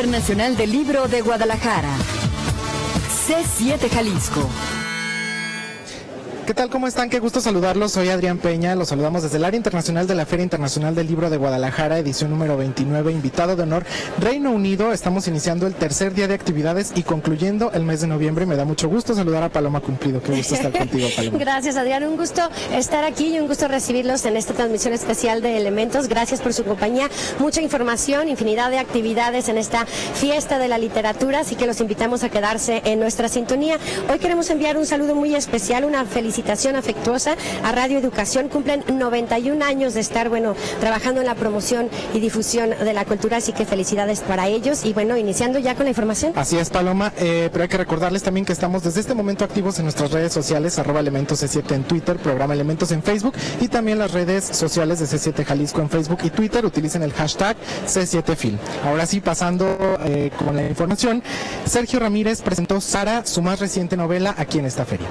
Internacional del Libro de Guadalajara. C7 Jalisco. ¿Qué tal? ¿Cómo están? Qué gusto saludarlos. Soy Adrián Peña. Los saludamos desde el área internacional de la Feria Internacional del Libro de Guadalajara, edición número 29, invitado de honor Reino Unido. Estamos iniciando el tercer día de actividades y concluyendo el mes de noviembre. Me da mucho gusto saludar a Paloma Cumplido. Qué gusto estar contigo, Paloma. Gracias, Adrián. Un gusto estar aquí y un gusto recibirlos en esta transmisión especial de Elementos. Gracias por su compañía. Mucha información, infinidad de actividades en esta fiesta de la literatura, así que los invitamos a quedarse en nuestra sintonía. Hoy queremos enviar un saludo muy especial, una felicitación afectuosa a Radio Educación. Cumplen 91 años de estar, trabajando en la promoción y difusión de la cultura, así que felicidades para ellos. Y iniciando ya con la información. Así es, Paloma, pero hay que recordarles también que estamos desde este momento activos en nuestras redes sociales, @Elementos C7 en Twitter, programa Elementos en Facebook y también las redes sociales de C7 Jalisco en Facebook y Twitter. Utilicen el hashtag C7Film. Ahora sí, pasando con la información, Sergio Ramírez presentó Sara, su más reciente novela, aquí en esta feria.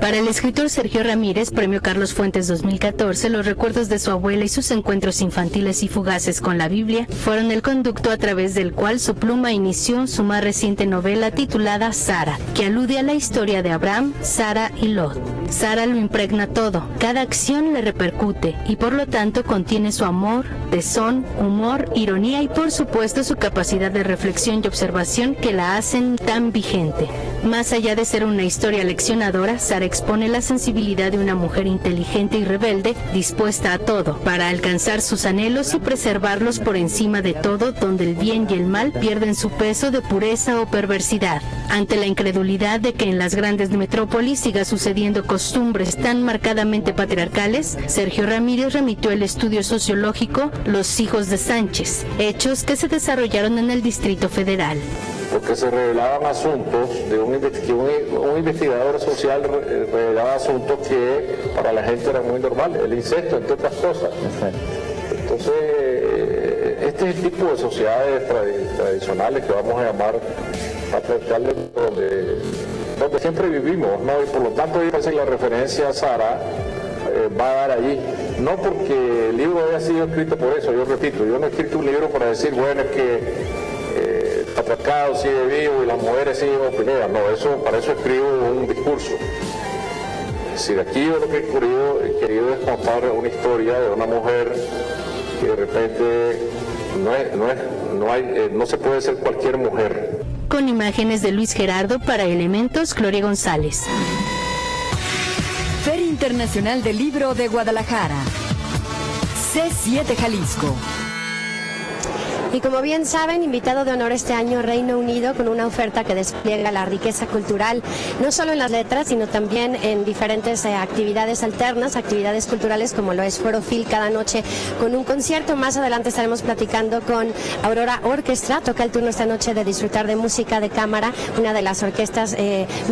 Para el escritor Sergio Ramírez, Premio Carlos Fuentes 2014, los recuerdos de su abuela y sus encuentros infantiles y fugaces con la Biblia fueron el conducto a través del cual su pluma inició su más reciente novela titulada Sara, que alude a la historia de Abraham, Sara y Lot. Sara lo impregna todo, cada acción le repercute y por lo tanto contiene su amor, tesón, humor, ironía y por supuesto su capacidad de reflexión y observación que la hacen tan vigente. Más allá de ser una historia leccionadora, Sara expone la sensibilidad de una mujer inteligente y rebelde, dispuesta a todo, para alcanzar sus anhelos y preservarlos por encima de todo, donde el bien y el mal pierden su peso de pureza o perversidad. Ante la incredulidad de que en las grandes metrópolis siga sucediendo costumbres tan marcadamente patriarcales, Sergio Ramírez remitió el estudio sociológico Los hijos de Sánchez, hechos que se desarrollaron en el Distrito Federal. Porque se revelaban asuntos de un investigador social revelaba asuntos que para la gente eran muy normales, el incesto, entre otras cosas. Entonces, este es el tipo de sociedades tradicionales que vamos a llamar patriarcales donde siempre vivimos, ¿no? Y por lo tanto, yo parece que la referencia a Sara va a dar allí. No porque el libro haya sido escrito por eso, yo repito, yo no he escrito un libro para decir, es que el patriarcado sigue vivo y las mujeres siguen oprimidas. No, para eso escribo un discurso. Es decir, aquí yo lo que he querido es contar una historia de una mujer que de repente no se puede ser cualquier mujer. Con imágenes de Luis Gerardo para Elementos, Gloria González. Feria Internacional del Libro de Guadalajara. C7 Jalisco. Y como bien saben, invitado de honor este año Reino Unido con una oferta que despliega la riqueza cultural, no solo en las letras, sino también en diferentes actividades alternas, actividades culturales como lo es Foro Phil cada noche con un concierto. Más adelante estaremos platicando con Aurora Orquestra, toca el turno esta noche de disfrutar de música de cámara, una de las orquestas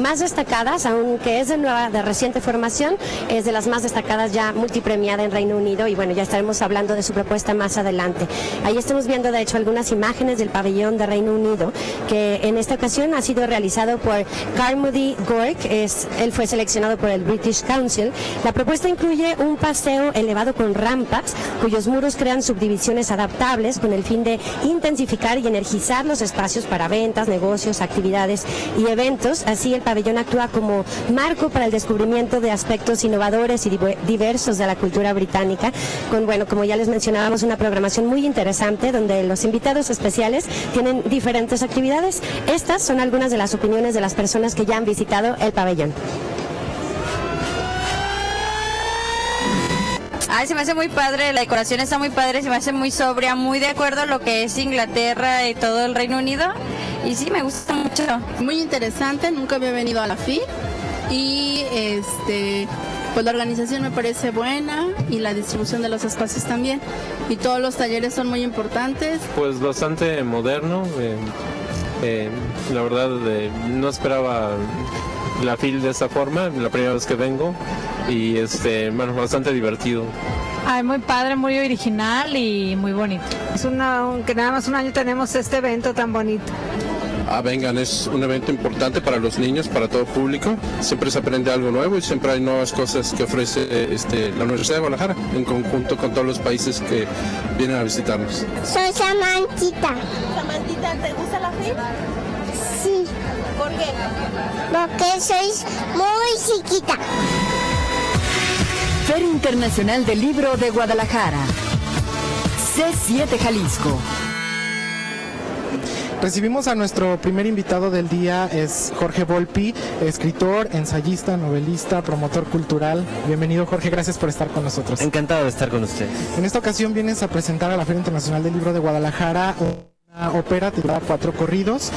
más destacadas, aunque es de reciente formación, es de las más destacadas ya multipremiada en Reino Unido y ya estaremos hablando de su propuesta más adelante. Ahí estamos viendo de hecho algunas imágenes del pabellón de Reino Unido que en esta ocasión ha sido realizado por Carmody Gork, él fue seleccionado por el British Council. La propuesta incluye un paseo elevado con rampas cuyos muros crean subdivisiones adaptables con el fin de intensificar y energizar los espacios para ventas, negocios, actividades y eventos. Así el pabellón actúa como marco para el descubrimiento de aspectos innovadores y diversos de la cultura británica con, como ya les mencionábamos, una programación muy interesante donde los invitados especiales tienen diferentes actividades. Estas son algunas de las opiniones de las personas que ya han visitado el pabellón. Ay, se me hace muy padre, la decoración está muy padre, se me hace muy sobria, muy de acuerdo a lo que es Inglaterra y todo el Reino Unido. Y sí, me gusta mucho. Muy interesante, nunca había venido a la FIL y pues la organización me parece buena y la distribución de los espacios también. Y todos los talleres son muy importantes. Pues bastante moderno. La verdad no esperaba la FIL de esta forma, la primera vez que vengo. Y bastante divertido. Ay, muy padre, muy original y muy bonito. Que nada más un año tenemos este evento tan bonito. vengan. Es un evento importante para los niños, para todo público. Siempre se aprende algo nuevo y siempre hay nuevas cosas que ofrece la Universidad de Guadalajara en conjunto con todos los países que vienen a visitarnos. Soy Samantita. Samantita, ¿te gusta la FIL? Sí. ¿Por qué? Porque soy muy chiquita. Feria Internacional del Libro de Guadalajara. C7 Jalisco. Recibimos a nuestro primer invitado del día, es Jorge Volpi, escritor, ensayista, novelista, promotor cultural. Bienvenido, Jorge, gracias por estar con nosotros. Encantado de estar con usted. En esta ocasión vienes a presentar a la Feria Internacional del Libro de Guadalajara una ópera titulada Cuatro Corridos,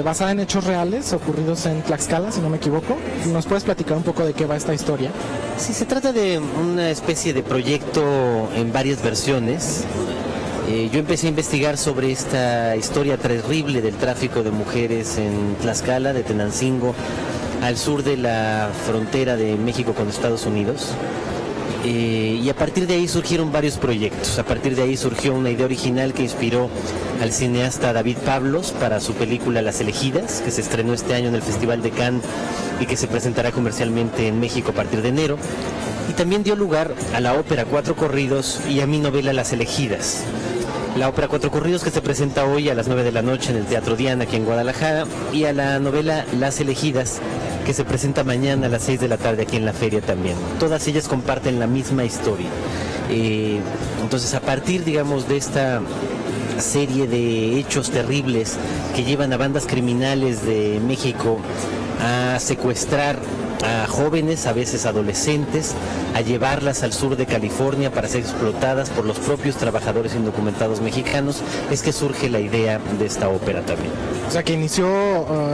basada en hechos reales ocurridos en Tlaxcala, si no me equivoco. ¿Nos puedes platicar un poco de qué va esta historia? Sí, se trata de una especie de proyecto en varias versiones. Yo empecé a investigar sobre esta historia terrible del tráfico de mujeres en Tlaxcala, de Tenancingo, al sur de la frontera de México con Estados Unidos. Y a partir de ahí surgieron varios proyectos. A partir de ahí surgió una idea original que inspiró al cineasta David Pablos para su película Las Elegidas, que se estrenó este año en el Festival de Cannes y que se presentará comercialmente en México a partir de enero. Y también dio lugar a la ópera Cuatro Corridos y a mi novela Las Elegidas. La ópera Cuatro Corridos, que se presenta hoy a las 9 de la noche en el Teatro Diana aquí en Guadalajara, y a la novela Las Elegidas, que se presenta mañana a las 6 de la tarde aquí en la feria también. Todas ellas comparten la misma historia. Entonces, a partir, digamos, de esta serie de hechos terribles que llevan a bandas criminales de México a secuestrar a jóvenes, a veces adolescentes, a llevarlas al sur de California para ser explotadas por los propios trabajadores indocumentados mexicanos, es que surge la idea de esta ópera también. O sea, que inició,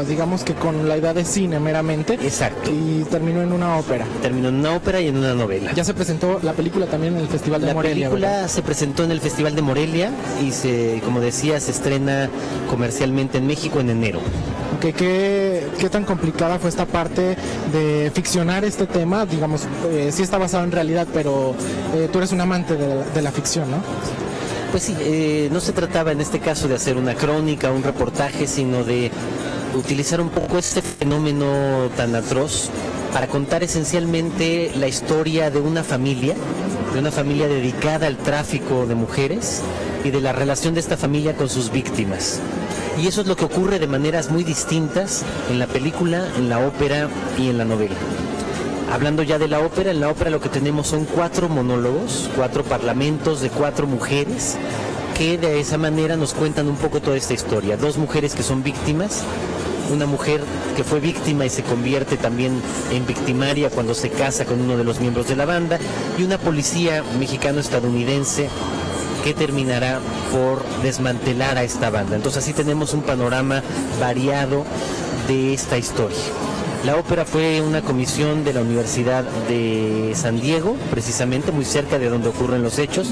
digamos que con la idea de cine meramente. Exacto. Y terminó en una ópera. Terminó en una ópera y en una novela. Ya se presentó la película también en el Festival de Morelia. La película, ¿verdad? Se presentó en el Festival de Morelia y como decía, se estrena comercialmente en México en enero. ¿Qué tan complicada fue esta parte de ficcionar este tema? Digamos, sí está basado en realidad, pero tú eres un amante de la ficción, ¿no? Pues sí, no se trataba en este caso de hacer una crónica, un reportaje, sino de utilizar un poco este fenómeno tan atroz para contar esencialmente la historia de una familia dedicada al tráfico de mujeres y de la relación de esta familia con sus víctimas. Y eso es lo que ocurre de maneras muy distintas en la película, en la ópera y en la novela. Hablando ya de la ópera, en la ópera lo que tenemos son 4 monólogos, 4 parlamentos de 4 mujeres que de esa manera nos cuentan un poco toda esta historia. 2 mujeres que son víctimas, una mujer que fue víctima y se convierte también en victimaria cuando se casa con uno de los miembros de la banda, y una policía mexicano-estadounidense que terminará por desmantelar a esta banda. Entonces así tenemos un panorama variado de esta historia. La ópera fue una comisión de la Universidad de San Diego, precisamente muy cerca de donde ocurren los hechos,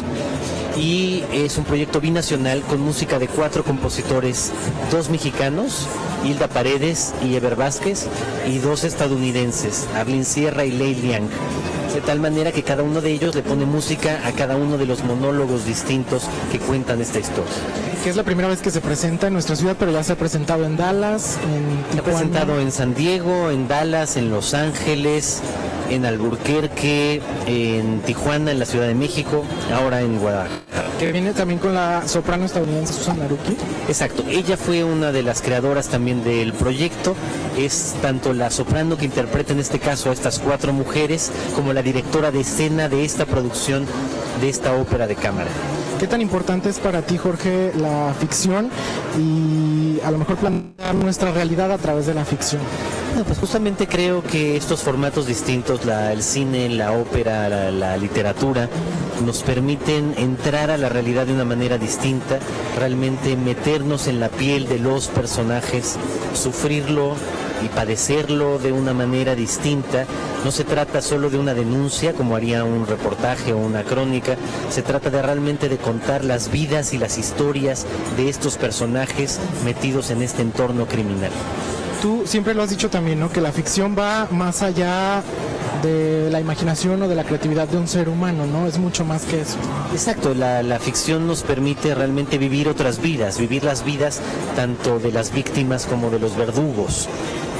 y es un proyecto binacional con música de 4 compositores, 2 mexicanos, Hilda Paredes y Eber Vázquez, y 2 estadounidenses, Arlene Sierra y Lei Liang. De tal manera que cada uno de ellos le pone música a cada uno de los monólogos distintos que cuentan esta historia. Que es la primera vez que se presenta en nuestra ciudad, pero ya se ha presentado en Dallas, en Tijuana. Se ha presentado en San Diego, en Dallas, en Los Ángeles, en Albuquerque, en Tijuana, en la Ciudad de México, ahora en Guadalajara. Que viene también con la soprano estadounidense Susan Naruki. Exacto, ella fue una de las creadoras también del proyecto. Es tanto la soprano que interpreta en este caso a estas 4 mujeres, como la directora de escena de esta producción, de esta ópera de cámara. ¿Qué tan importante es para ti, Jorge, la ficción y a lo mejor plantear nuestra realidad a través de la ficción? No, pues justamente creo que estos formatos distintos, el cine, la ópera, la literatura, nos permiten entrar a la realidad de una manera distinta, realmente meternos en la piel de los personajes, sufrirlo y padecerlo de una manera distinta. No se trata solo de una denuncia como haría un reportaje o una crónica, se trata de realmente de contar las vidas y las historias de estos personajes metidos en este entorno criminal. Tú siempre lo has dicho también, ¿no? Que la ficción va más allá de la imaginación o de la creatividad de un ser humano, ¿no? Es mucho más que eso. Exacto, la ficción nos permite realmente vivir otras vidas, vivir las vidas tanto de las víctimas como de los verdugos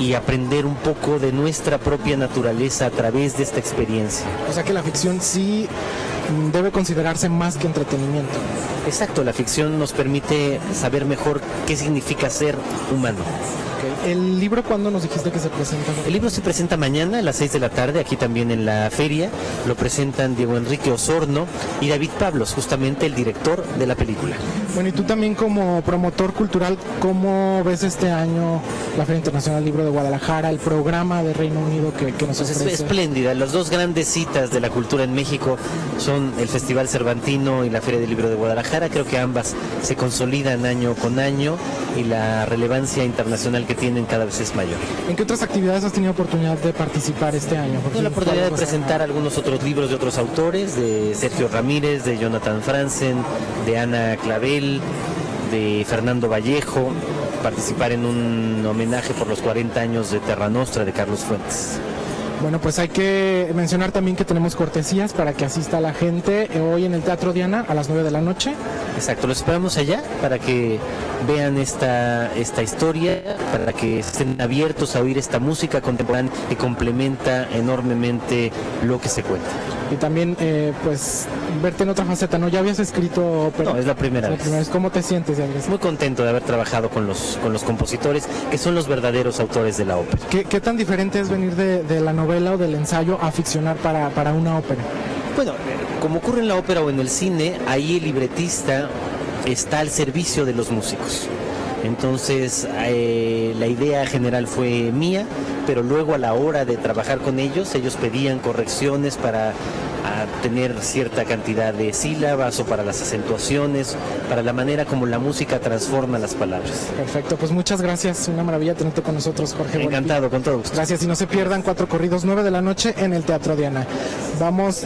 y aprender un poco de nuestra propia naturaleza a través de esta experiencia. O sea que la ficción sí debe considerarse más que entretenimiento. Exacto, la ficción nos permite saber mejor qué significa ser humano. Okay. ¿El libro cuándo nos dijiste que se presenta? El libro se presenta mañana a las 6 de la tarde, aquí también en la feria. Lo presentan Diego Enrique Osorno y David Pablos, justamente el director de la película. Bueno, y tú también como promotor cultural, ¿cómo ves este año la Feria Internacional del Libro de Guadalajara, el programa de Reino Unido que nos ofrece? Es espléndida. Las dos grandes citas de la cultura en México son el Festival Cervantino y la Feria del Libro de Guadalajara. Creo que ambas se consolidan año con año y la relevancia internacional que tienen cada vez es mayor. ¿En qué otras actividades has tenido oportunidad de participar este año? Tuve la oportunidad de presentar algunos otros libros de otros autores, de Sergio Ramírez, de Jonathan Franzen, de Ana Clavel, de Fernando Vallejo, participar en un homenaje por los 40 años de Terra Nostra de Carlos Fuentes. Bueno, pues hay que mencionar también que tenemos cortesías para que asista la gente hoy en el Teatro Diana a las 9 de la noche. Exacto, los esperamos allá para que vean esta historia, para que estén abiertos a oír esta música contemporánea que complementa enormemente lo que se cuenta. Y también, pues, verte en otra faceta, ¿no? ¿Ya habías escrito ópera? No, es la primera vez. ¿Cómo te sientes, Andrés? Muy contento de haber trabajado con los compositores, que son los verdaderos autores de la ópera. ¿Qué tan diferente es venir de la novela o del ensayo a ficcionar para una ópera? Bueno, como ocurre en la ópera o en el cine, ahí el libretista está al servicio de los músicos. Entonces, la idea general fue mía, pero luego a la hora de trabajar con ellos pedían correcciones para tener cierta cantidad de sílabas o para las acentuaciones, para la manera como la música transforma las palabras. Perfecto, pues muchas gracias, una maravilla tenerte con nosotros, Jorge. Encantado, con todo gusto. Gracias, y no se pierdan 4 corridos, 9 de la noche en el Teatro Diana. Vamos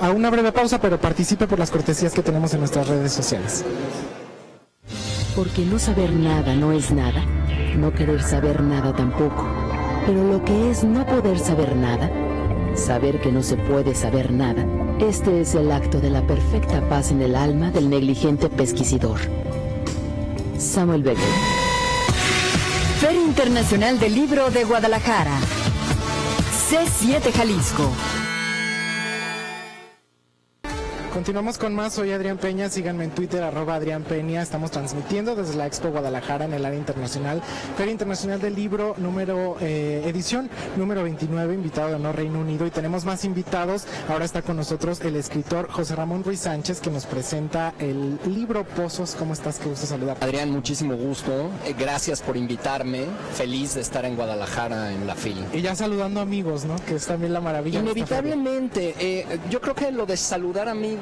a una breve pausa, pero participe por las cortesías que tenemos en nuestras redes sociales. Porque no saber nada no es nada, no querer saber nada tampoco, pero lo que es no poder saber nada, saber que no se puede saber nada, este es el acto de la perfecta paz en el alma del negligente pesquisidor. Samuel Beckett. Feria Internacional del Libro de Guadalajara. C7 Jalisco. Continuamos con más, soy Adrián Peña, síganme en Twitter, @Adrián Peña. Estamos transmitiendo desde la Expo Guadalajara en el área internacional, Feria Internacional del Libro, edición número 29, invitado de honor Reino Unido, y tenemos más invitados. Ahora está con nosotros el escritor José Ramón Ruiz Sánchez, que nos presenta el libro Pozos. ¿Cómo estás? Qué gusto saludar. Adrián, muchísimo gusto, gracias por invitarme, feliz de estar en Guadalajara en la FIL. Y ya saludando amigos, ¿no? Que es también la maravilla. Inevitablemente, yo creo que lo de saludar amigos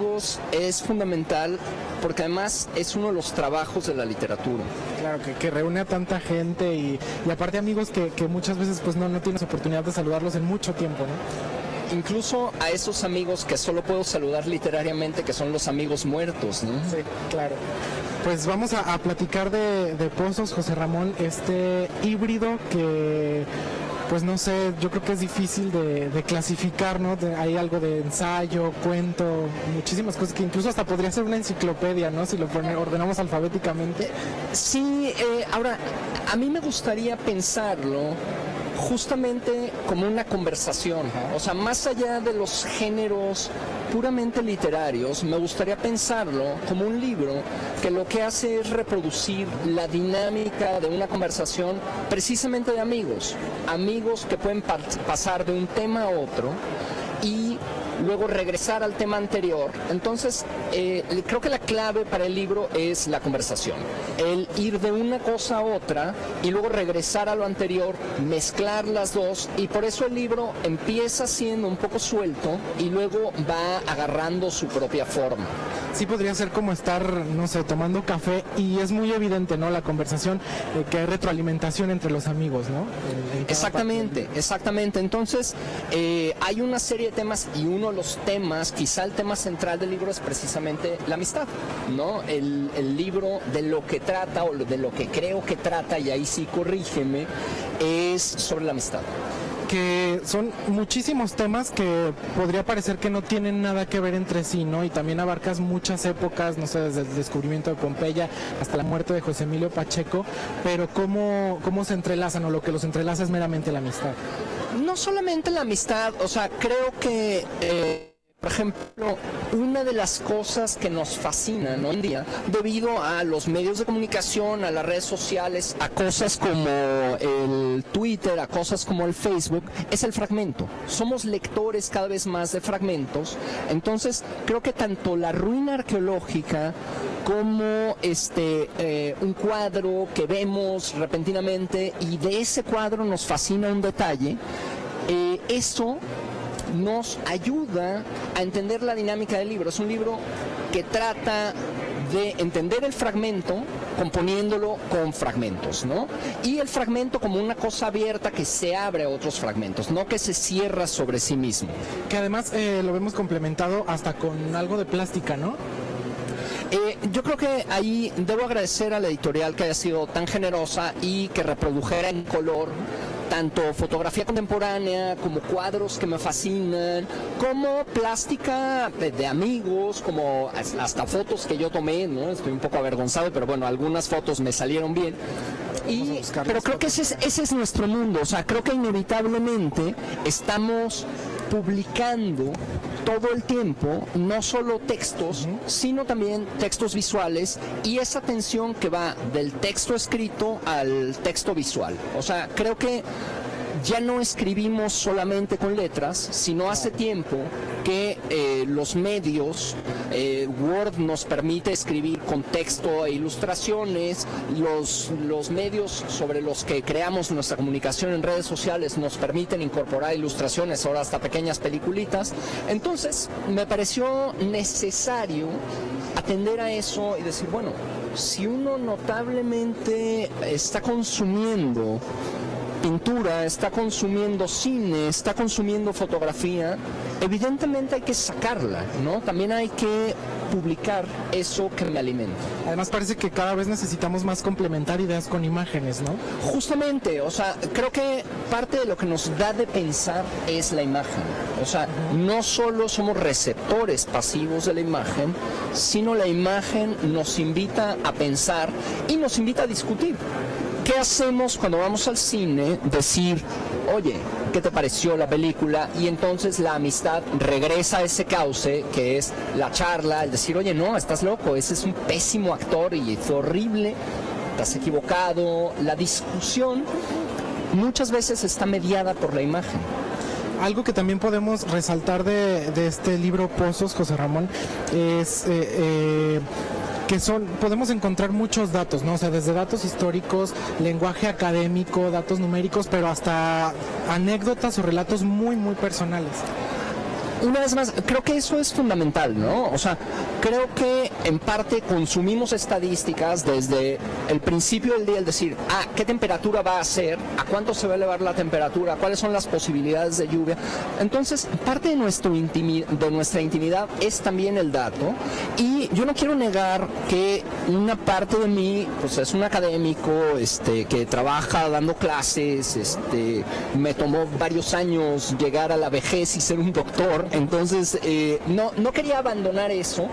es fundamental porque además es uno de los trabajos de la literatura. Claro, que reúne a tanta gente y aparte amigos que muchas veces pues no tienes oportunidad de saludarlos en mucho tiempo, ¿no? Incluso a esos amigos que solo puedo saludar literariamente, que son los amigos muertos, ¿no? Sí, claro. Pues vamos a platicar de Pozos, José Ramón, este híbrido que... Pues no sé, yo creo que es difícil de clasificar, ¿no? Hay algo de ensayo, cuento, muchísimas cosas que incluso hasta podría ser una enciclopedia, ¿no? Si lo ordenamos alfabéticamente. Sí, ahora, a mí me gustaría pensarlo justamente como una conversación. O sea, más allá de los géneros puramente literarios, me gustaría pensarlo como un libro que lo que hace es reproducir la dinámica de una conversación precisamente de amigos que pueden pasar de un tema a otro y luego regresar al tema anterior. Entonces, creo que la clave para el libro es la conversación. El ir de una cosa a otra y luego regresar a lo anterior, mezclar las dos, y por eso el libro empieza siendo un poco suelto y luego va agarrando su propia forma. Sí, podría ser como estar, no sé, tomando café, y es muy evidente, ¿no? La conversación, que hay retroalimentación entre los amigos, ¿no? Exactamente. Entonces, hay una serie de temas, y uno de los temas, quizá el tema central del libro, es precisamente la amistad, ¿no? El libro de lo que trata, o de lo que creo que trata, y ahí sí corrígeme, es sobre la amistad. que son muchísimos temas que podría parecer que no tienen nada que ver entre sí, ¿no? Y también abarcas muchas épocas, no sé, desde el descubrimiento de Pompeya hasta la muerte de José Emilio Pacheco, pero ¿cómo se entrelazan, o lo que los entrelaza es meramente la amistad? No solamente la amistad, o sea, creo que... por ejemplo, una de las cosas que nos fascinan hoy en día, debido a los medios de comunicación, a las redes sociales, a cosas como el Twitter, a cosas como el Facebook, es el fragmento. Somos lectores cada vez más de fragmentos, entonces creo que tanto la ruina arqueológica como un cuadro que vemos repentinamente y de ese cuadro nos fascina un detalle, eso nos ayuda a entender la dinámica del libro. Es un libro que trata de entender el fragmento componiéndolo con fragmentos, ¿no? Y el fragmento como una cosa abierta que se abre a otros fragmentos, no que se cierra sobre sí mismo. Que además lo vemos complementado hasta con algo de plástica, ¿no? Yo creo que ahí debo agradecer a la editorial que haya sido tan generosa y que reprodujera en color tanto fotografía contemporánea como cuadros que me fascinan, como plástica de amigos, como hasta fotos que yo tomé, ¿no? Estoy un poco avergonzado, pero bueno, algunas fotos me salieron bien. Pero creo que ese es nuestro mundo, o sea, creo que inevitablemente estamos publicando todo el tiempo, no solo textos, sino también textos visuales, y esa tensión que va del texto escrito al texto visual. O sea, creo que ya no escribimos solamente con letras, sino hace tiempo que los medios, Word nos permite escribir con texto e ilustraciones, los medios sobre los que creamos nuestra comunicación en redes sociales nos permiten incorporar ilustraciones, ahora hasta pequeñas peliculitas. Entonces me pareció necesario atender a eso y decir, bueno, si uno notablemente está consumiendo pintura, está consumiendo cine, está consumiendo fotografía, evidentemente hay que sacarla, ¿no? También hay que publicar eso que me alimenta. Además parece que cada vez necesitamos más complementar ideas con imágenes, ¿no? Justamente, o sea, creo que parte de lo que nos da de pensar es la imagen. O sea, no solo somos receptores pasivos de la imagen, sino la imagen nos invita a pensar y nos invita a discutir. ¿Qué hacemos cuando vamos al cine? Decir, oye, ¿qué te pareció la película? Y entonces la amistad regresa a ese cauce que es la charla, el decir, oye, no, estás loco, ese es un pésimo actor y es horrible, estás equivocado. La discusión muchas veces está mediada por la imagen. Algo que también podemos resaltar de este libro Pozos, José Ramón, es... podemos encontrar muchos datos, ¿no? O sea, desde datos históricos, lenguaje académico, datos numéricos, pero hasta anécdotas o relatos muy, muy personales. Una vez más, creo que eso es fundamental, ¿no? O sea, creo que en parte consumimos estadísticas desde el principio del día, el decir, ¿qué temperatura va a ser? ¿A cuánto se va a elevar la temperatura? ¿Cuáles son las posibilidades de lluvia? Entonces, parte de nuestra intimidad es también el dato, y yo no quiero negar que una parte de mí, pues es un académico que trabaja dando clases, me tomó varios años llegar a la vejez y ser un doctor. Entonces, no quería abandonar eso,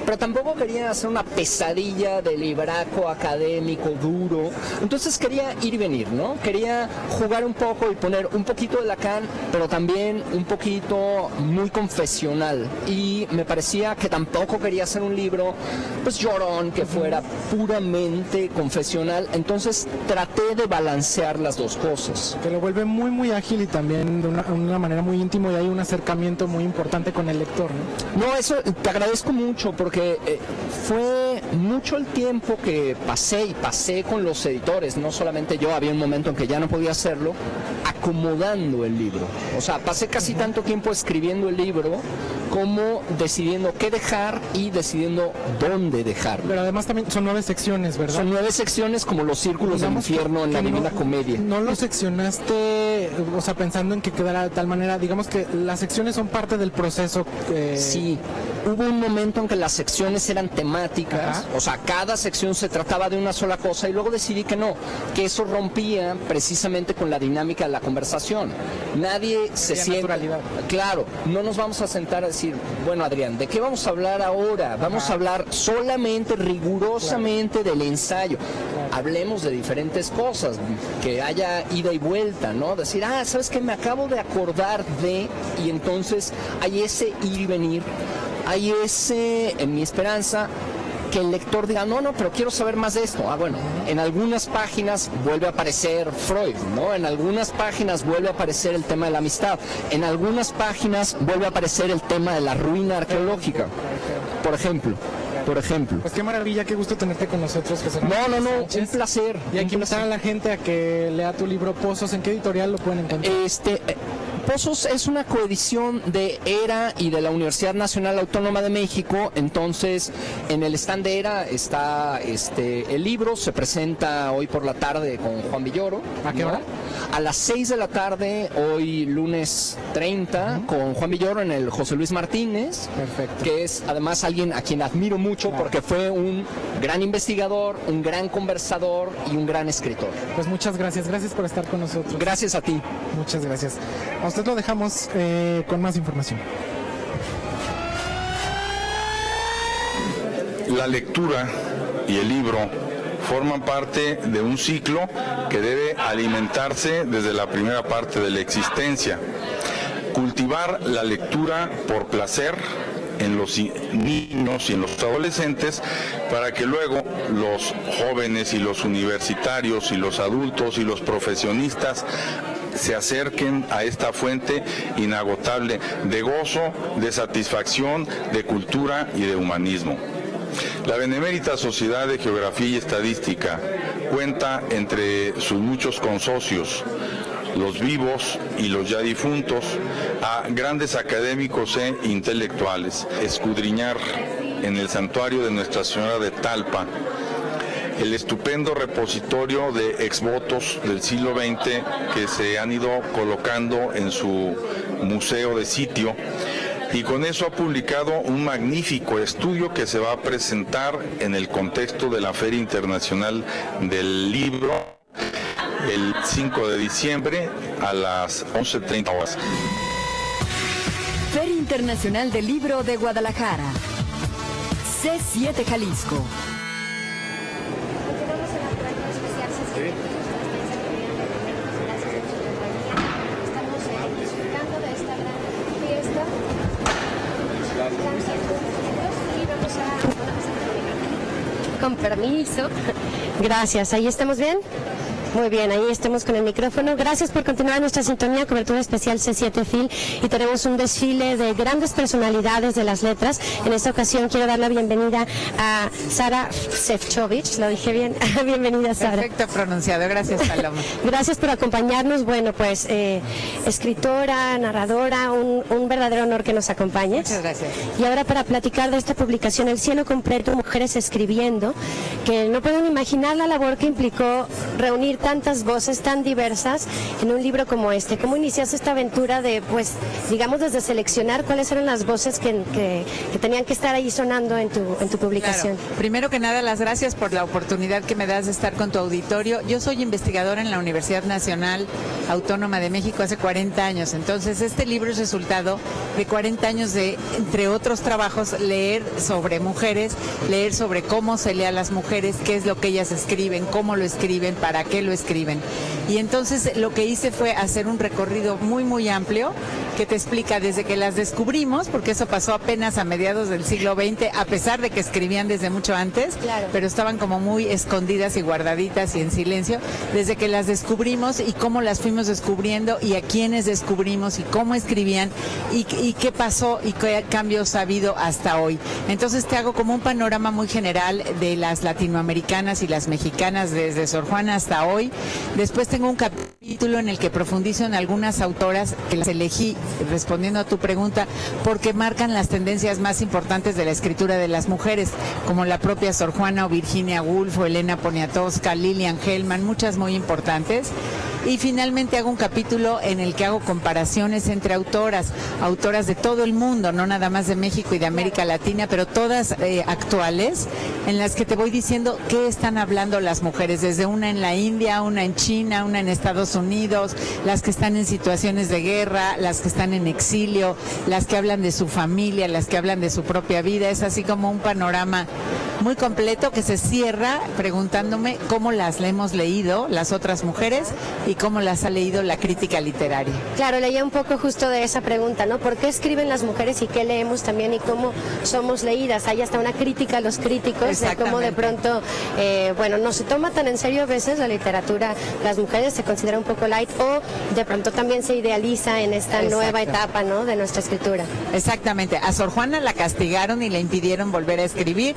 pero tampoco quería hacer una pesadilla de libraco académico duro. Entonces quería ir y venir, ¿no? Quería jugar un poco y poner un poquito de Lacan, pero también un poquito muy confesional. Y me parecía que tampoco quería hacer un libro, pues llorón, que fuera puramente confesional. Entonces traté de balancear las dos cosas. Que lo vuelve muy, muy ágil y también de una manera muy íntima, y hay un acercamiento muy importante con el lector, ¿no? No, eso te agradezco mucho, porque fue mucho el tiempo que pasé con los editores, no solamente yo, había un momento en que ya no podía hacerlo, acomodando el libro. O sea, pasé casi tanto tiempo escribiendo el libro como decidiendo qué dejar y decidiendo dónde dejar. Pero además también son 9 secciones, ¿verdad? Son 9 secciones como los círculos del infierno en la Divina Comedia. No lo seccionaste, o sea, pensando en que quedara de tal manera, digamos que las secciones son parte del proceso. Sí, hubo un momento en que las secciones eran temáticas, o sea, cada sección se trataba de una sola cosa, y luego decidí que no, que eso rompía precisamente con la dinámica de la conversación. Nadie se siente... Claro, no nos vamos a sentar a decir, bueno, Adrián, ¿de qué vamos a hablar ahora? Vamos a hablar solamente, rigurosamente del ensayo. Hablemos de diferentes cosas, que haya ida y vuelta, ¿no? Decir, ¿sabes qué? Me acabo de acordar de... Y entonces hay ese ir y venir, hay ese, en mi esperanza, que el lector diga, no, pero quiero saber más de esto. Bueno, en algunas páginas vuelve a aparecer Freud, ¿no? En algunas páginas vuelve a aparecer el tema de la amistad. En algunas páginas vuelve a aparecer el tema de la ruina arqueológica, por ejemplo. Pues qué maravilla, qué gusto tenerte con nosotros, José Ramón. No, un placer. Y hay que invitar a la gente a que lea tu libro Pozos. ¿En qué editorial lo pueden encontrar? Pozos es una coedición de ERA y de la Universidad Nacional Autónoma de México. Entonces, en el stand de ERA está el libro, se presenta hoy por la tarde con Juan Villoro. ¿A qué hora? A las 6 de la tarde, hoy lunes 30, con Juan Villoro en el José Luis Martínez. Perfecto. Que es además alguien a quien admiro mucho, porque fue un gran investigador, un gran conversador y un gran escritor. Pues muchas gracias por estar con nosotros. Gracias a ti. Muchas gracias. A usted lo dejamos con más información. La lectura y el libro forman parte de un ciclo que debe alimentarse desde la primera parte de la existencia. Cultivar la lectura por placer en los niños y en los adolescentes, para que luego los jóvenes y los universitarios y los adultos y los profesionistas se acerquen a esta fuente inagotable de gozo, de satisfacción, de cultura y de humanismo. La Benemérita Sociedad de Geografía y Estadística cuenta entre sus muchos consocios, los vivos y los ya difuntos, a grandes académicos e intelectuales. Escudriñar en el santuario de Nuestra Señora de Talpa el estupendo repositorio de exvotos del siglo XX que se han ido colocando en su museo de sitio, y con eso ha publicado un magnífico estudio que se va a presentar en el contexto de la Feria Internacional del Libro el 5 de diciembre a las 11:30 horas. Feria Internacional del Libro de Guadalajara. C7 Jalisco. Con permiso. Gracias. ¿Ahí estamos bien? Muy bien, ahí estamos con el micrófono. Gracias por continuar nuestra sintonía, cobertura especial C7 Fil, y tenemos un desfile de grandes personalidades de las letras. En esta ocasión quiero dar la bienvenida a Sara Šefčovič, lo dije bien. Bienvenida, Sara. Perfecto pronunciado, gracias, Paloma. Gracias por acompañarnos. Bueno, pues escritora, narradora, un verdadero honor que nos acompañes. Muchas gracias. Y ahora para platicar de esta publicación, El cielo completo, mujeres escribiendo, que no pueden imaginar la labor que implicó reunir tantas voces tan diversas en un libro como este. ¿Cómo iniciaste esta aventura de, pues, digamos, desde seleccionar cuáles eran las voces que tenían que estar ahí sonando en tu publicación? Claro. Primero que nada, las gracias por la oportunidad que me das de estar con tu auditorio. Yo soy investigadora en la Universidad Nacional Autónoma de México hace 40 años, entonces este libro es resultado de 40 años de, entre otros trabajos, leer sobre mujeres, leer sobre cómo se lee a las mujeres, qué es lo que ellas escriben, cómo lo escriben, para qué lo escriben. Y entonces lo que hice fue hacer un recorrido muy amplio que te explica desde que las descubrimos, porque eso pasó apenas a mediados del siglo XX, a pesar de que escribían desde mucho antes, claro, pero estaban como muy escondidas y guardaditas y en silencio, desde que las descubrimos y cómo las fuimos descubriendo y a quiénes descubrimos y cómo escribían y qué pasó y qué cambios ha habido hasta hoy. Entonces te hago como un panorama muy general de las latinoamericanas y las mexicanas desde Sor Juana hasta hoy. Después tengo un capítulo en el que profundizo en algunas autoras que las elegí, respondiendo a tu pregunta, porque marcan las tendencias más importantes de la escritura de las mujeres, como la propia Sor Juana o Virginia Woolf o Elena Poniatowska, Lilian Hellman, muchas muy importantes. Y finalmente hago un capítulo en el que hago comparaciones entre autoras de todo el mundo, no nada más de México y de América Latina, pero todas actuales, en las que te voy diciendo qué están hablando las mujeres, desde una en la India, una en China, una en Estados Unidos, las que están en situaciones de guerra, las que están en exilio, las que hablan de su familia, las que hablan de su propia vida. Es así como un panorama muy completo que se cierra preguntándome cómo las hemos leído las otras mujeres y cómo las ha leído la crítica literaria. Claro, leía un poco justo de esa pregunta, ¿no? ¿Por qué escriben las mujeres y qué leemos también y cómo somos leídas? Ahí está una crítica a los críticos de cómo de pronto, no se toma tan en serio a veces la literatura, las mujeres se considera un poco light o de pronto también se idealiza en esta nueva etapa, ¿no?, de nuestra escritura. Exactamente. A Sor Juana la castigaron y le impidieron volver a escribir.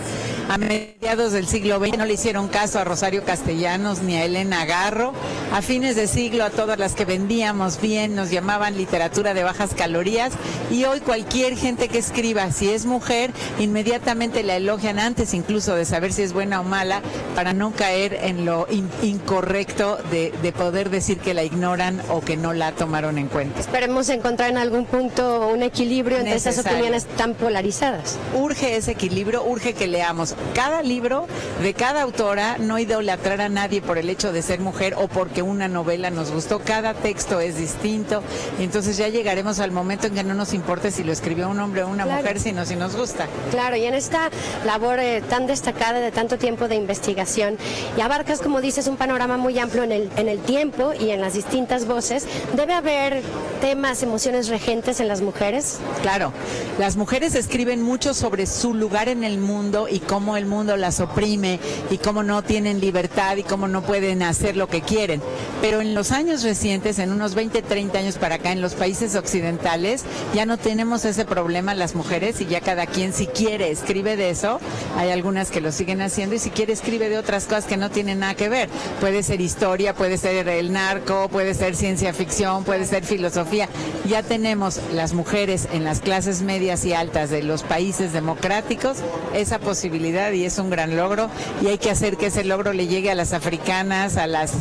A mediados del siglo XX no le hicieron caso a Rosario Castellanos ni a Elena Garro. A fines de siglo a todas las que vendíamos bien nos llamaban literatura de bajas calorías y hoy cualquier gente que escriba, si es mujer, inmediatamente la elogian antes incluso de saber si es buena o mala, para no caer en lo incorrecto de poder decir que la ignoran o que no la tomaron en cuenta. Esperemos encontrar en algún punto un equilibrio entre esas opiniones tan polarizadas. Urge ese equilibrio, urge que leamos cada libro de cada autora, no idolatrar a nadie por el hecho de ser mujer o porque una novela nos gustó. Cada texto es distinto y entonces ya llegaremos al momento en que no nos importe si lo escribió un hombre o una mujer, sino si nos gusta. Claro, y en esta labor tan destacada de tanto tiempo de investigación y abarcas, como dices, un panorama muy amplio en el tiempo y en las distintas voces, ¿debe haber temas, emociones regentes en las mujeres? Claro, las mujeres escriben mucho sobre su lugar en el mundo y cómo el mundo las oprime y cómo no tienen libertad y cómo no pueden hacer lo que quieren. Pero en los años recientes, en unos 20, 30 años para acá, en los países occidentales, ya no tenemos ese problema las mujeres y ya cada quien, si quiere, escribe de eso. Hay algunas que lo siguen haciendo y si quiere escribe de otras cosas que no tienen nada que ver. Puede ser historia, puede ser el narco, puede ser ciencia ficción, puede ser filosofía. Ya tenemos las mujeres en las clases medias y altas de los países democráticos esa posibilidad y es un gran logro y hay que hacer que ese logro le llegue a las africanas, a las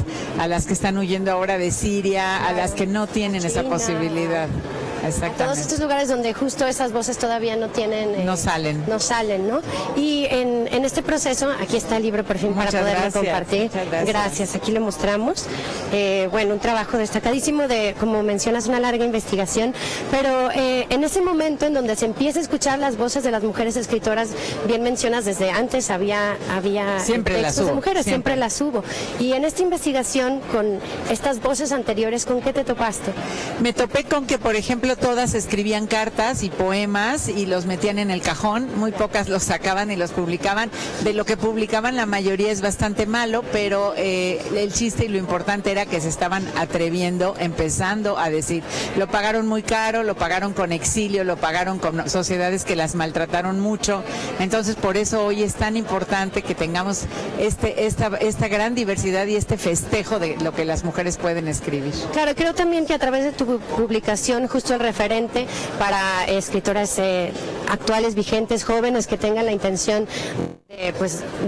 que están huyendo ahora de Siria, a las que no tienen esa posibilidad. Exactamente. A todos estos lugares donde justo esas voces todavía no tienen... no salen, ¿no? Y en este proceso, aquí está el libro por fin para poderlo compartir. Gracias, aquí lo mostramos. Un trabajo destacadísimo de, como mencionas, una larga investigación, pero en ese momento en donde se empieza a escuchar las voces de las mujeres escritoras, bien mencionas, desde antes había siempre textos de mujeres, siempre las hubo. Y en esta investigación, con estas voces anteriores, ¿con qué te topaste? Me topé con que, por ejemplo, todas escribían cartas y poemas y los metían en el cajón, muy pocas los sacaban y los publicaban. De lo que publicaban la mayoría es bastante malo, pero el chiste y lo importante era que se estaban atreviendo, empezando a decir, lo pagaron muy caro, lo pagaron con exilio, lo pagaron con sociedades que las maltrataron mucho. Entonces por eso hoy es tan importante que tengamos esta gran diversidad y este festejo de lo que las mujeres pueden escribir. Claro, creo también que a través de tu publicación, justo el referente para escritoras actuales, vigentes, jóvenes que tengan la intención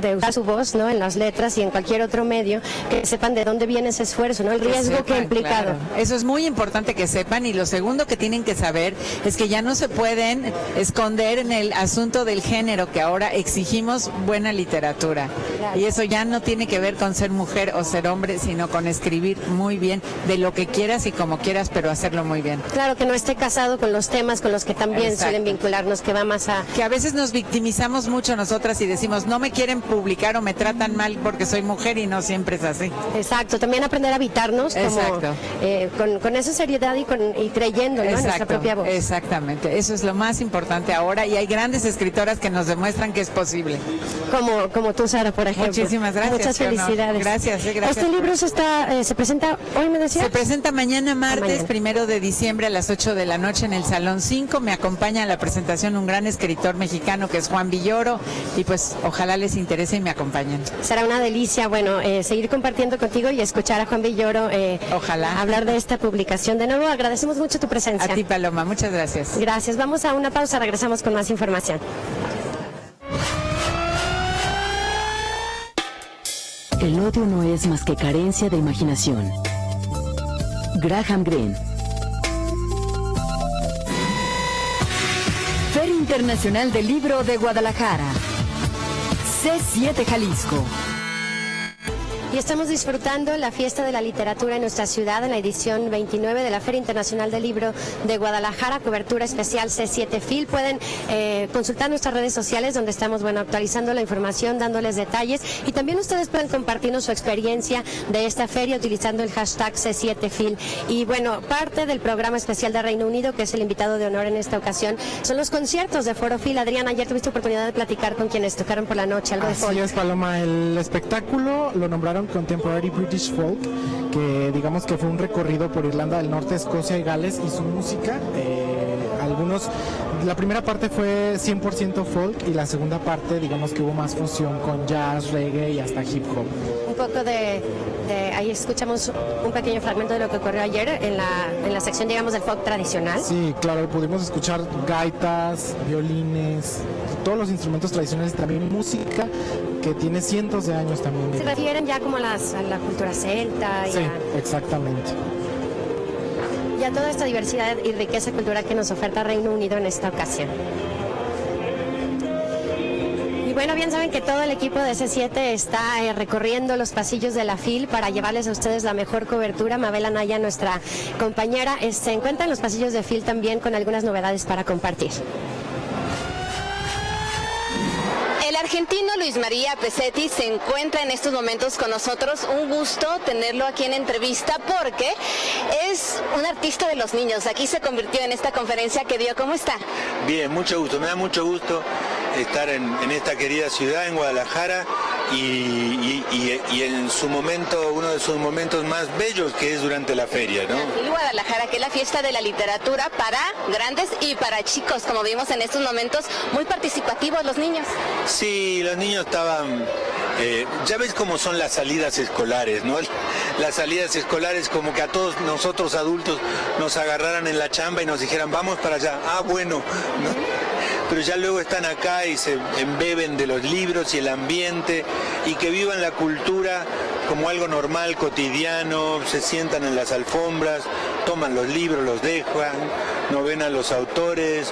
de usar su voz, ¿no?, en las letras y en cualquier otro medio, que sepan de dónde viene ese esfuerzo, ¿no?, el riesgo que ha implicado. Claro. Eso es muy importante que sepan, y lo segundo que tienen que saber es que ya no se pueden esconder en el asunto del género, que ahora exigimos buena literatura. Claro. Y eso ya no tiene que ver con ser mujer o ser hombre, sino con escribir muy bien de lo que quieras y como quieras, pero hacerlo muy bien. Claro, que no esté casado con los temas con los que también suelen vincularnos, que va más a... Que a veces nos victimizamos mucho nosotras y decimos, no me quieren publicar o me tratan mal porque soy mujer, y no siempre es así. Exacto, también aprender a habitarnos con esa seriedad y creyendo, ¿no?, en nuestra propia voz. Exactamente, eso es lo más importante ahora, y hay grandes escritoras que nos demuestran que es posible. Como tú, Sara, por ejemplo. Muchísimas gracias. Muchas felicidades. Gracias. Este libro se presenta hoy, me decías. Se presenta mañana martes, 1 de diciembre a las 8 de la noche en el Salón 5. Me acompaña en la presentación un gran escritor mexicano que es Juan Villoro, y pues ojalá les interese y me acompañen. Será una delicia, seguir compartiendo contigo y escuchar a Juan Villoro ojalá hablar de esta publicación. De nuevo, agradecemos mucho tu presencia. A ti, Paloma, muchas gracias. Gracias, vamos a una pausa, regresamos con más información. El odio no es más que carencia de imaginación. Graham Greene. Feria Internacional del Libro de Guadalajara. C7 Jalisco. Y estamos disfrutando la fiesta de la literatura en nuestra ciudad en la edición 29 de la Feria Internacional del Libro de Guadalajara, cobertura especial C7 FIL. Pueden consultar nuestras redes sociales donde estamos actualizando la información, dándoles detalles, y también ustedes pueden compartirnos su experiencia de esta feria utilizando el hashtag C7 FIL. Y bueno, parte del programa especial de Reino Unido, que es el invitado de honor en esta ocasión, son los conciertos de Foro FIL. Adrián, ayer tuviste oportunidad de platicar con quienes tocaron por la noche algo de folk. Así es, Paloma, el espectáculo lo nombraron Contemporary British Folk, que digamos que fue un recorrido por Irlanda del Norte, Escocia y Gales, y su música, la primera parte fue 100% folk y la segunda parte digamos que hubo más fusión con jazz, reggae y hasta hip hop. Un poco ahí escuchamos un pequeño fragmento de lo que ocurrió ayer en la sección, digamos, del folk tradicional. Sí, claro, pudimos escuchar gaitas, violines, todos los instrumentos tradicionales, también música que tiene cientos de años también. Se refieren ya como a la cultura celta. Sí, exactamente. Y a toda esta diversidad y riqueza cultural que nos oferta Reino Unido en esta ocasión. Y bueno, bien saben que todo el equipo de C7 está recorriendo los pasillos de la FIL para llevarles a ustedes la mejor cobertura. Mabel Anaya, nuestra compañera, se encuentra en los pasillos de FIL también con algunas novedades para compartir. El argentino Luis María Pesetti se encuentra en estos momentos con nosotros. Un gusto tenerlo aquí en entrevista porque es un artista de los niños. Aquí se convirtió en esta conferencia que dio. ¿Cómo está? Bien, mucho gusto. Me da mucho gusto estar en esta querida ciudad, en Guadalajara, y en su momento, uno de sus momentos más bellos, que es durante la feria, ¿no? Y Guadalajara, que es la fiesta de la literatura para grandes y para chicos, como vimos en estos momentos, muy participativos los niños. Sí, los niños estaban... ya ves cómo son las salidas escolares, ¿no? Las salidas escolares, como que a todos nosotros adultos nos agarraran en la chamba y nos dijeran, vamos para allá. Ah, bueno, ¿no? Pero ya luego están acá y se embeben de los libros y el ambiente, y que vivan la cultura como algo normal, cotidiano, se sientan en las alfombras, toman los libros, los dejan, no ven a los autores,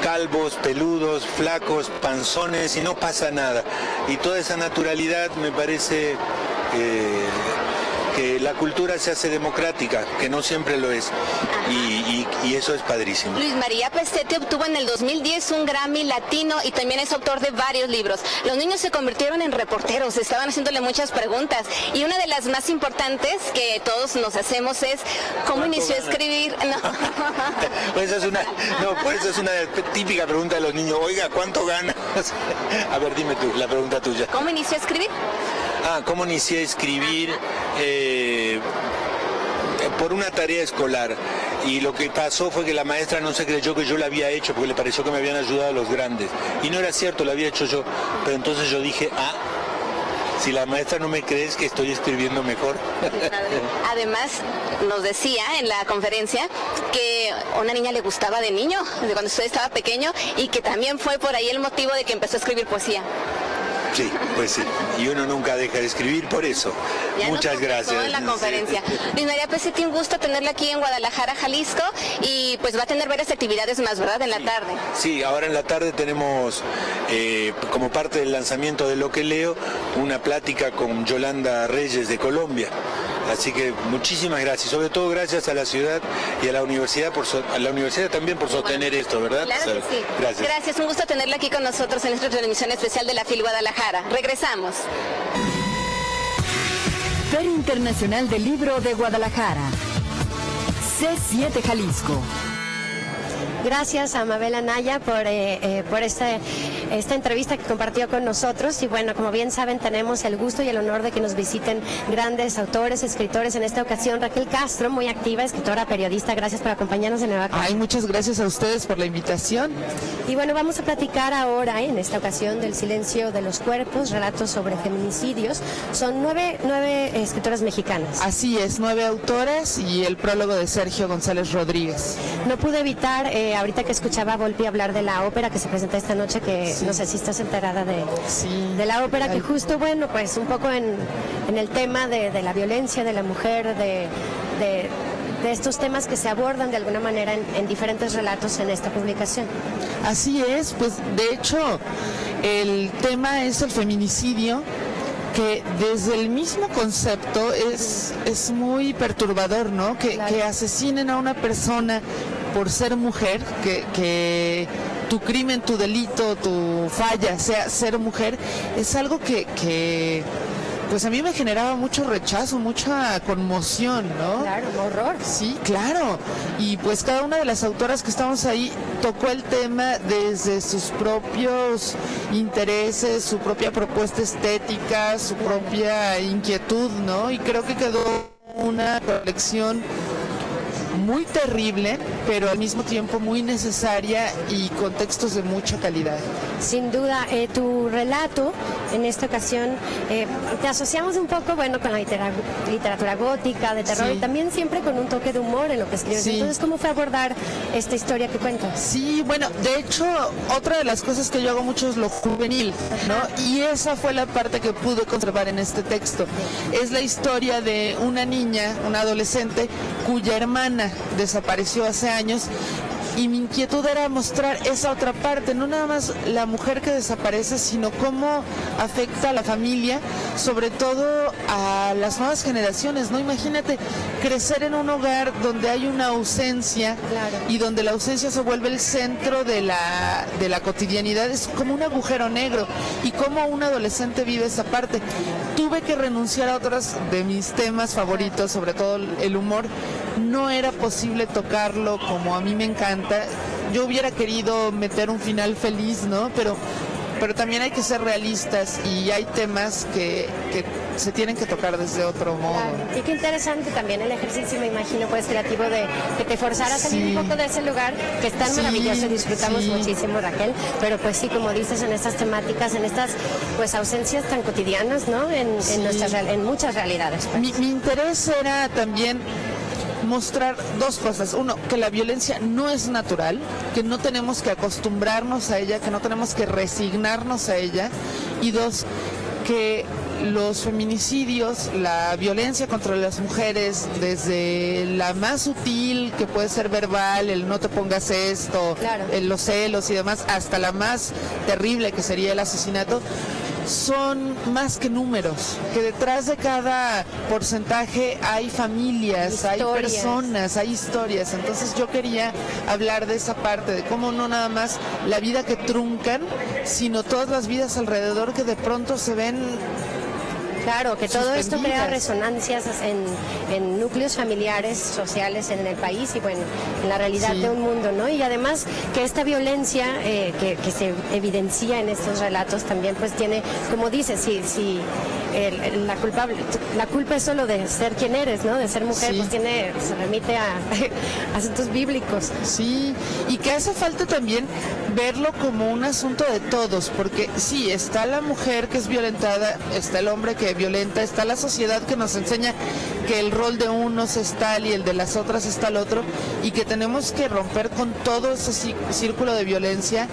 calvos, peludos, flacos, panzones, y no pasa nada. Y toda esa naturalidad me parece que la cultura se hace democrática, que no siempre lo es, y eso es padrísimo. Luis María Pesetti obtuvo en el 2010 un Grammy Latino y también es autor de varios libros. Los niños se convirtieron en reporteros, estaban haciéndole muchas preguntas, y una de las más importantes que todos nos hacemos es ¿cómo inició a escribir? No. Pues esa es una típica pregunta de los niños. Oiga, ¿cuánto ganas? A ver, dime tú, la pregunta tuya. ¿Cómo inició a escribir? ¿Cómo inicié a escribir? Por una tarea escolar, y lo que pasó fue que la maestra no se creyó que yo la había hecho porque le pareció que me habían ayudado los grandes, y no era cierto, lo había hecho yo, pero entonces yo dije, si la maestra no me cree es que estoy escribiendo mejor. Además, nos decía en la conferencia que a una niña le gustaba de niño, de cuando usted estaba pequeño, y que también fue por ahí el motivo de que empezó a escribir poesía. Sí, pues sí, y uno nunca deja de escribir por eso. Ya muchas gracias. En la conferencia. Luis María Pesetti, un gusto tenerla aquí en Guadalajara, Jalisco, y pues va a tener varias actividades más, ¿verdad? En la tarde. Sí, ahora en la tarde tenemos, como parte del lanzamiento de Lo que leo, una plática con Yolanda Reyes de Colombia. Así que muchísimas gracias, sobre todo gracias a la ciudad y a la universidad, también por sostener esto, ¿verdad? Claro que sí. Gracias. Gracias, un gusto tenerla aquí con nosotros en esta transmisión especial de la FIL Guadalajara. Regresamos. Feria Internacional del Libro de Guadalajara. C7 Jalisco. Gracias a Mabel Anaya por esta entrevista que compartió con nosotros. Y bueno, como bien saben, tenemos el gusto y el honor de que nos visiten grandes autores, escritores. En esta ocasión, Raquel Castro, muy activa, escritora, periodista. Gracias por acompañarnos en Nueva York. Ay, muchas gracias a ustedes por la invitación. Y bueno, vamos a platicar ahora, en esta ocasión, del silencio de los cuerpos, relatos sobre feminicidios. Son nueve escritoras mexicanas. Así es, 9 autoras y el prólogo de Sergio González Rodríguez. No pude evitar, ahorita que escuchaba a Volpi hablar de la ópera que se presenta esta noche, que no sé si estás enterada de la ópera, que justo, bueno, pues un poco en el tema de la violencia de la mujer, de de estos temas que se abordan de alguna manera en diferentes relatos en esta publicación. Así es, pues de hecho el tema es el feminicidio, que desde el mismo concepto es muy perturbador, ¿no? Que asesinen a una persona por ser mujer, que tu crimen, tu delito, tu falla sea ser mujer, es algo que pues a mí me generaba mucho rechazo, mucha conmoción, ¿no? Claro, horror. Sí, claro. Y pues cada una de las autoras que estamos ahí tocó el tema desde sus propios intereses, su propia propuesta estética, su propia inquietud, ¿no? Y creo que quedó una colección muy terrible, pero al mismo tiempo muy necesaria y con textos de mucha calidad. Sin duda, tu relato en esta ocasión te asociamos un poco, bueno, con la literatura gótica, de terror, sí, y también siempre con un toque de humor en lo que escribes. Sí. Entonces, ¿cómo fue abordar esta historia que cuentas? Sí, bueno, de hecho, otra de las cosas que yo hago mucho es lo juvenil, ¿no? Y esa fue la parte que pude conservar en este texto. Es la historia de una niña, una adolescente, cuya hermana desapareció hace años, y mi inquietud era mostrar esa otra parte, no nada más la mujer que desaparece, sino cómo afecta a la familia, sobre todo a las nuevas generaciones, ¿no? Imagínate crecer en un hogar donde hay una ausencia, claro, y donde la ausencia se vuelve el centro de la cotidianidad, es como un agujero negro, y cómo un adolescente vive esa parte. Tuve que renunciar a otros de mis temas favoritos, sobre todo el humor. No era posible tocarlo como a mí me encanta. Yo hubiera querido meter un final feliz, ¿no? Pero también hay que ser realistas y hay temas que se tienen que tocar desde otro modo. Claro. Y qué interesante también el ejercicio, me imagino, pues creativo, de que te forzara a salir un poco de ese lugar que es tan maravilloso y disfrutamos muchísimo, Raquel, pero pues sí, como dices, en estas temáticas, en estas pues ausencias tan cotidianas, ¿no? En muchas realidades. Pues. Mi interés era también mostrar dos cosas. Uno, que la violencia no es natural, que no tenemos que acostumbrarnos a ella, que no tenemos que resignarnos a ella. Y dos, que los feminicidios, la violencia contra las mujeres, desde la más sutil, que puede ser verbal, el no te pongas esto, claro, los celos y demás, hasta la más terrible, que sería el asesinato, son más que números, que detrás de cada porcentaje hay familias, hay personas, hay historias. Entonces yo quería hablar de esa parte, de cómo no nada más la vida que truncan, sino todas las vidas alrededor que de pronto se ven. Claro, que todo esto crea resonancias en núcleos familiares, sociales en el país y bueno, en la realidad de un mundo, ¿no? Y además que esta violencia que se evidencia en estos relatos también pues tiene, como dices, si la culpa es solo de ser quien eres, ¿no? De ser mujer, pues se remite a asuntos bíblicos. Sí, y que hace falta también verlo como un asunto de todos, porque sí, está la mujer que es violentada, está el hombre que violenta, está la sociedad que nos enseña que el rol de unos es tal y el de las otras es tal otro, y que tenemos que romper con todo ese círculo de violencia,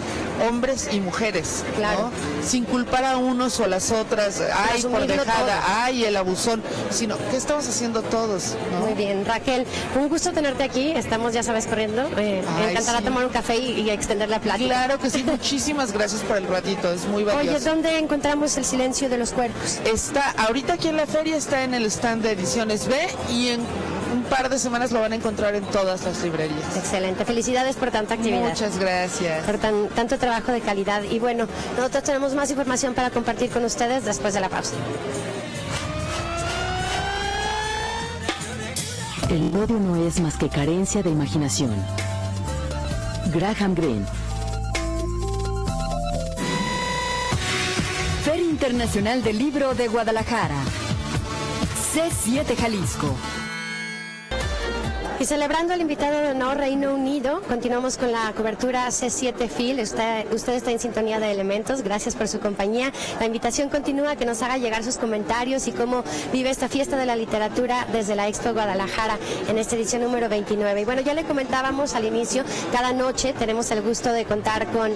hombres y mujeres, claro, ¿no? Sin culpar a unos o a las otras, ay, por dejada, ay, el abusón, sino ¿qué estamos haciendo todos? ¿No? Muy bien, Raquel, un gusto tenerte aquí, estamos, ya sabes, corriendo, me encantará tomar un café y extender la plática. Claro que sí, muchísimas gracias por el ratito, es muy valioso. Oye, ¿dónde encontramos El silencio de los cuerpos? Está, ahorita aquí en la feria, está en el stand de Ediciones B, y en un par de semanas lo van a encontrar en todas las librerías. Excelente, felicidades por tanta actividad. Muchas gracias. Por tanto trabajo de calidad. Y bueno, nosotros tenemos más información para compartir con ustedes después de la pausa. El odio no es más que carencia de imaginación. Graham Greene. Feria Internacional del Libro de Guadalajara. C7 Jalisco. Y celebrando al invitado de honor Reino Unido, continuamos con la cobertura C7 Phil. Usted está en sintonía de Elementos, gracias por su compañía. La invitación continúa a que nos haga llegar sus comentarios y cómo vive esta fiesta de la literatura desde la Expo Guadalajara en esta edición número 29. Y bueno, ya le comentábamos al inicio, cada noche tenemos el gusto de contar con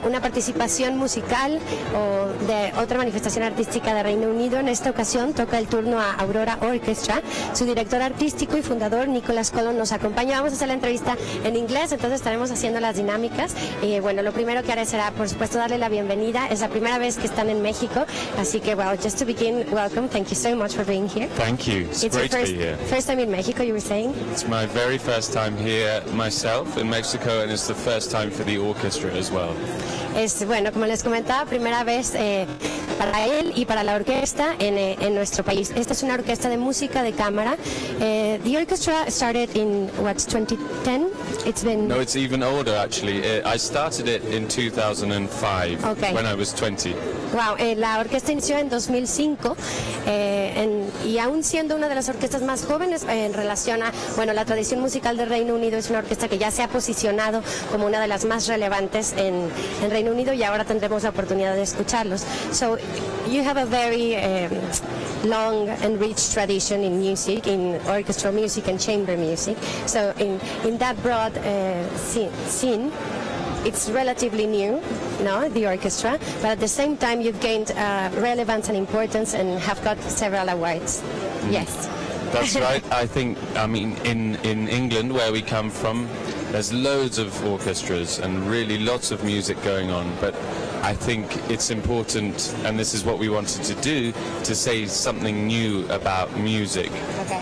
una participación musical o de otra manifestación artística de Reino Unido. En esta ocasión toca el turno a Aurora Orchestra. Su director artístico y fundador, Nicholas Collon, nos acompaña. Vamos a hacer la entrevista en inglés, entonces estaremos haciendo las dinámicas. Bueno, lo primero que haré será, por supuesto, darle la bienvenida. Es la primera vez que están en México, así que, well, just to begin, welcome. Thank you so much for being here. Thank you. It's great to be here. First time in Mexico, you were saying? It's my very first time here myself in Mexico, and it's the first time for the orchestra as well. Es, bueno, como les comentaba, primera vez para él y para la orquesta en nuestro país. Esta es una orquesta de música de cámara. The orchestra started in, 2010? It's been... No, it's even older, actually. I started it in 2005, when I was 20. Wow, la orquesta inició en 2005 y aún siendo una de las orquestas más jóvenes en relación a, bueno, la tradición musical del Reino Unido, es una orquesta que ya se ha posicionado como una de las más relevantes en Reino Unido, y ahora tendremos la oportunidad de escucharlos. So, you have a very long and rich tradition in music, in orchestral music and chamber music. So in that broad scene, it's relatively new, no, the orchestra, but at the same time you've gained relevance and importance and have got several awards. Yes. That's right. I mean, in England, where we come from, there's loads of orchestras and really lots of music going on, but I think it's important, and this is what we wanted to do, to say something new about music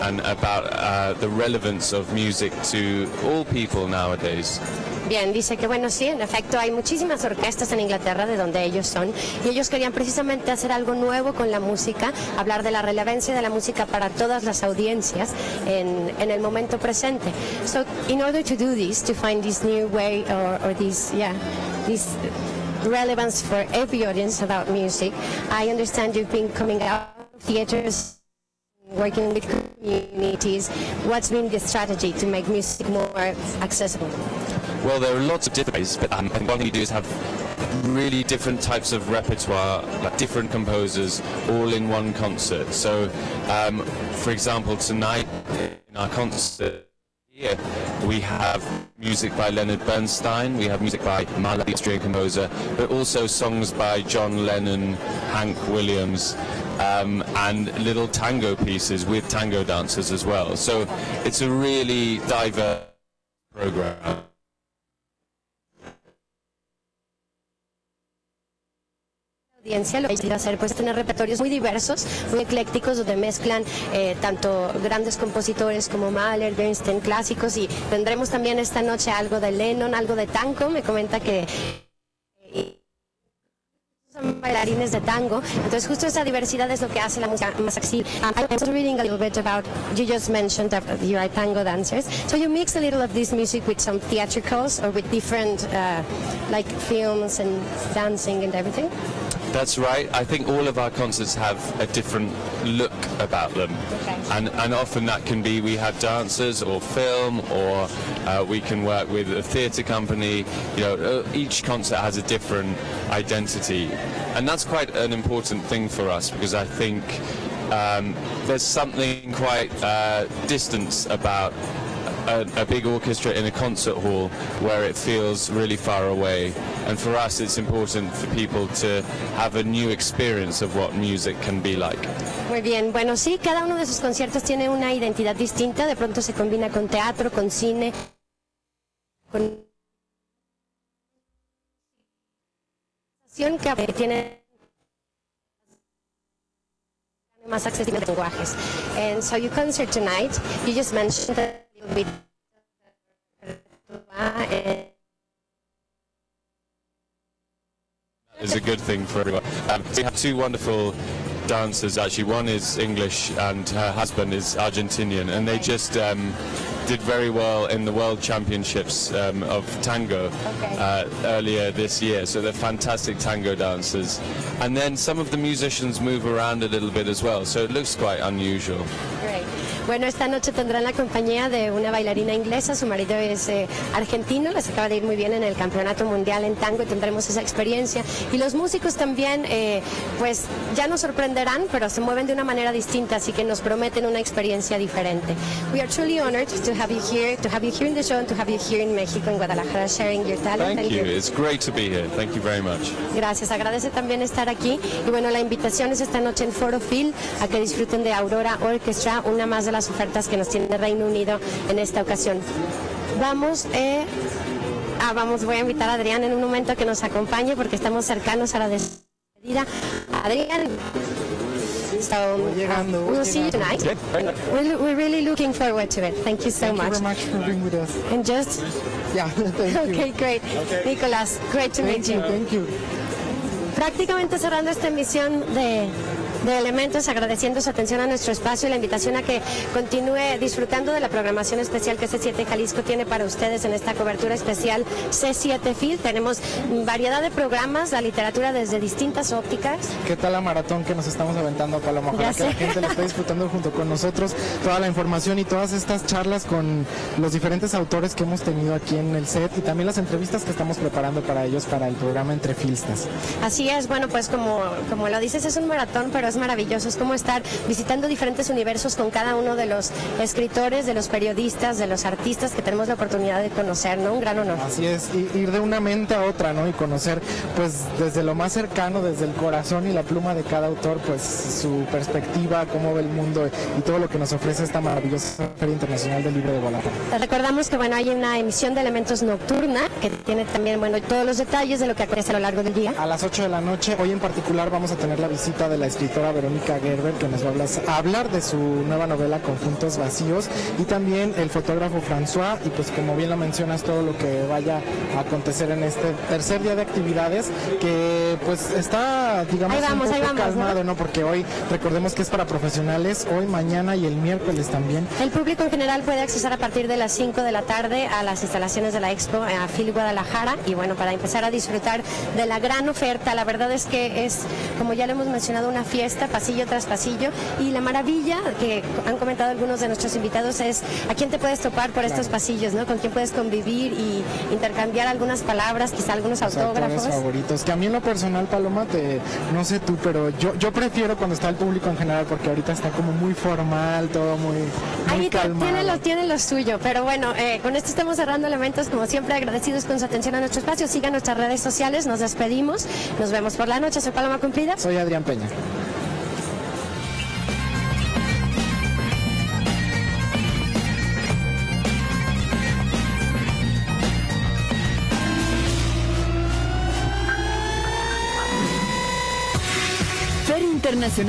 and about the relevance of music to all people nowadays. Bien, dice que bueno, sí, en efecto hay muchísimas orquestas en Inglaterra, de donde ellos son, y ellos querían precisamente hacer algo nuevo con la música, hablar de la relevancia de la música para todas las audiencias en el momento presente. So, in order to do this, to find this new way or this relevance for every audience about music, I understand you've been coming out of theaters, working with communities. What's been the strategy to make music more accessible? Well, there are lots of different ways, but one thing you do is have really different types of repertoire, like different composers, all in one concert. So, for example, tonight in our concert here, we have music by Leonard Bernstein, we have music by Mahler, the Austrian composer, but also songs by John Lennon, Hank Williams, and little tango pieces with tango dancers as well. So it's a really diverse program. Lo que quiere hacer, pues, tener repertorios muy diversos, muy eclécticos, donde mezclan tanto grandes compositores como Mahler, Bernstein, clásicos, y tendremos también esta noche algo de Lennon, algo de tango. Me comenta que son bailarines de tango, entonces justo esa diversidad es lo que hace la música más accesible. I was reading a little bit about, you just mentioned that you are tango dancers, so you mix a little of this music with some theatricals or with different like films and dancing and everything? That's right. I think all of our concerts have a different look about them, and often that can be we have dancers or film, or we can work with a theatre company. You know, each concert has a different identity, and that's quite an important thing for us, because I think there's something quite distant about a big orchestra in a concert hall where it feels really far away, and for us it's important for people to have a new experience of what music can be like. Muy bien, bueno, sí, cada uno de sus conciertos tiene una identidad distinta, de pronto se combina con teatro, con cine, con que tiene más accesible lenguajes. And so your concert tonight, you just mentioned that with is a good thing for everyone. We have two wonderful dancers, actually. One is English and her husband is Argentinian, and they just did very well in the World Championships of tango earlier this year, so they're fantastic tango dancers. And then some of the musicians move around a little bit as well, so it looks quite unusual. Great. Bueno, esta noche tendrán la compañía de una bailarina inglesa, su marido es argentino, les acaba de ir muy bien en el Campeonato Mundial en Tango y tendremos esa experiencia. Y los músicos también, pues ya nos sorprenderán, pero se mueven de una manera distinta, así que nos prometen una experiencia diferente. We are truly honored to have you here in the show and to have you here in México, en Guadalajara, sharing your talent. Thank you. It's great to be here. Thank you very much. Gracias, agradece también estar aquí. Y bueno, la invitación es esta noche en Foro Phil a que disfruten de Aurora Orchestra, una más de las ofertas que nos tiene Reino Unido en esta ocasión. Voy a invitar a Adrián en un momento a que nos acompañe porque estamos cercanos a la despedida. Adrián, we'll see you tonight. We're really looking forward to it. Thank you so much. Thank you very much for being with us. And just thank you. Okay, great. Nicolás, great to meet you. Thank you. Prácticamente cerrando esta emisión de Elementos, agradeciendo su atención a nuestro espacio y la invitación a que continúe disfrutando de la programación especial que C7 Jalisco tiene para ustedes en esta cobertura especial C7 Phil. Tenemos variedad de programas, la literatura desde distintas ópticas. ¿Qué tal la maratón que nos estamos aventando, Paloma? Ojalá que la gente la esté disfrutando junto con nosotros, toda la información y todas estas charlas con los diferentes autores que hemos tenido aquí en el set y también las entrevistas que estamos preparando para ellos para el programa Entre Filstas. Así es, bueno, pues como lo dices, es un maratón, pero es maravilloso, es como estar visitando diferentes universos con cada uno de los escritores, de los periodistas, de los artistas que tenemos la oportunidad de conocer, ¿no? Un gran honor. Así es, ir de una mente a otra, ¿no? Y conocer, pues, desde lo más cercano, desde el corazón y la pluma de cada autor, pues, su perspectiva, cómo ve el mundo y todo lo que nos ofrece esta maravillosa Feria Internacional del Libro de Guadalajara. Recordamos que, bueno, hay una emisión de Elementos nocturna que tiene también, bueno, todos los detalles de lo que acontece a lo largo del día. A las 8 de la noche, hoy en particular vamos a tener la visita de la escritora Verónica Gerber, que nos va a hablar de su nueva novela Conjuntos Vacíos, y también el fotógrafo François, y pues como bien lo mencionas, todo lo que vaya a acontecer en este tercer día de actividades, que pues está, digamos, un poco calmado, ¿no? Porque hoy, recordemos que es para profesionales, hoy, mañana y el miércoles también. El público en general puede accesar a partir de las 5 de la tarde a las instalaciones de la Expo a Phil Guadalajara, y bueno, para empezar a disfrutar de la gran oferta. La verdad es que es, como ya lo hemos mencionado, una fiesta, pasillo tras pasillo, y la maravilla que han comentado algunos de nuestros invitados es a quién te puedes topar por estos pasillos, ¿no? Con quién puedes convivir y intercambiar algunas palabras, quizá algunos autógrafos. Favoritos, que a mí en lo personal, Paloma, no sé tú, pero yo prefiero cuando está el público en general, porque ahorita está como muy formal, todo muy calmado. Tiene lo suyo, pero bueno, con esto estamos cerrando Elementos, como siempre agradecidos con su atención a nuestro espacio. Sigan nuestras redes sociales, nos despedimos, nos vemos por la noche. Soy Paloma Cumplida. Soy Adrián Peña. Feria Internacional